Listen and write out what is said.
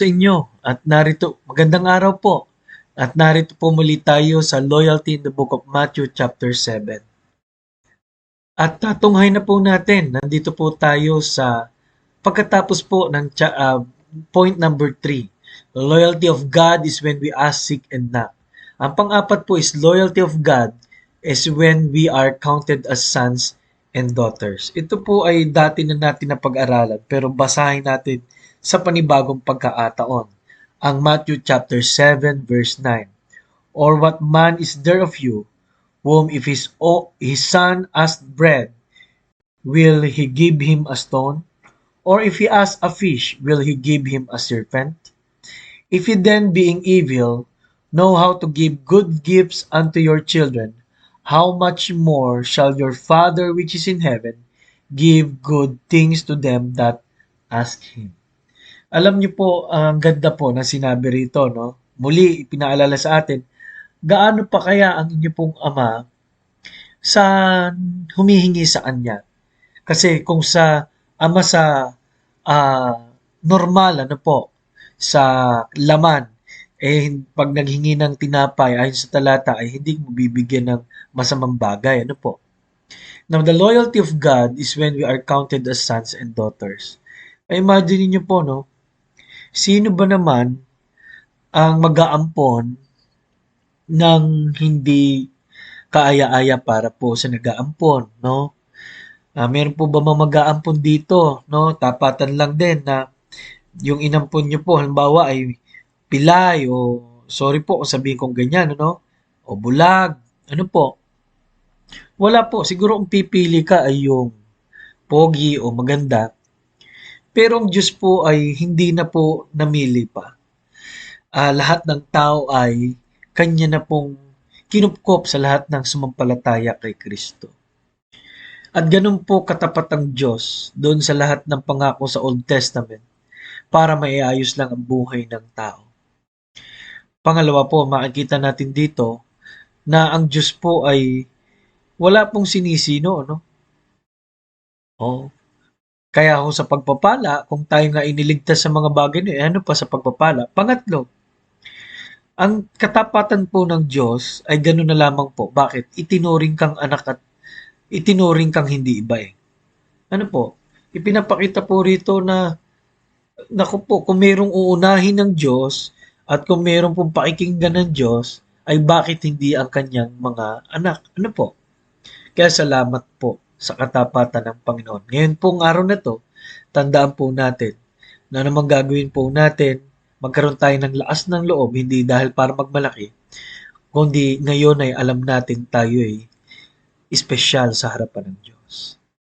Sa inyo at narito, magandang araw po. At narito po muli tayo sa Loyalty in the Book of Matthew chapter 7. At tatunghay na po natin, nandito po tayo sa pagkatapos po ng point number 3. Loyalty of God is when we ask, seek, and knock. Ang pang-apat po is loyalty of God is when we are counted as sons and daughters. Ito po ay dati na natin na pag-aralan pero basahin natin sa panibagong pagkakataon. Ang Matthew chapter 7 verse 9. Or what man is there of you, whom if his son asked bread, will he give him a stone? Or if he asks a fish, will he give him a serpent? If you then, being evil, know how to give good gifts unto your children, how much more shall your Father which is in heaven give good things to them that ask Him? Alam niyo po, ang ganda po na sinabi rito, no? Muli, ipinaalala sa atin, gaano pa kaya ang inyo pong ama sa humihingi sa kanya? Kasi kung sa ama sa ah, normal, ano po, sa laman, pag naghingi ng tinapay ayon sa talata ay hindi mo bibigyan ng masamang bagay, ano po. Now, the loyalty of God is when we are counted as sons and daughters. Ay, imagine niyo po, no? Sino ba naman ang mag-aampon ng hindi kaaya-aya para po sa nag-aampon, no? Meron po ba mga mag-aampon dito, no? Tapatan lang din na yung inampon niyo po, halimbawa ay pilay o sorry po kung sabihin kong ganyan, ano? O bulag, ano po? Wala po. Siguro kung pipili ka ay yung pogi o maganda. Pero ang Diyos po ay hindi na po namili pa. Lahat ng tao ay kanya na pong kinupkop sa lahat ng sumampalataya kay Kristo. At ganun po katapat ang Diyos doon sa lahat ng pangako sa Old Testament para maiayos lang ang buhay ng tao. Pangalawa po, makikita natin dito na ang Diyos po ay wala pong sinisino, no? Oh. Kaya kung sa pagpapala, kung tayo nga iniligtas sa mga bagay na ano pa sa pagpapala. Pangatlo, ang katapatan po ng Diyos ay gano'n na lamang po. Bakit? Itinuring kang anak at itinuring kang hindi iba eh. Ano po? Ipinapakita po rito na naku po, kung merong uunahin ng Diyos at kung merong pong pakikinggan ng Diyos, ay bakit hindi ang kanyang mga anak? Ano po? Kaya salamat po sa katapatan ng Panginoon. Ngayon pong araw na to, tandaan po natin na namang gagawin po natin, magkaroon tayo ng lakas ng loob, hindi dahil para magmalaki, kundi ngayon ay alam natin tayo ay espesyal sa harapan ng Diyos.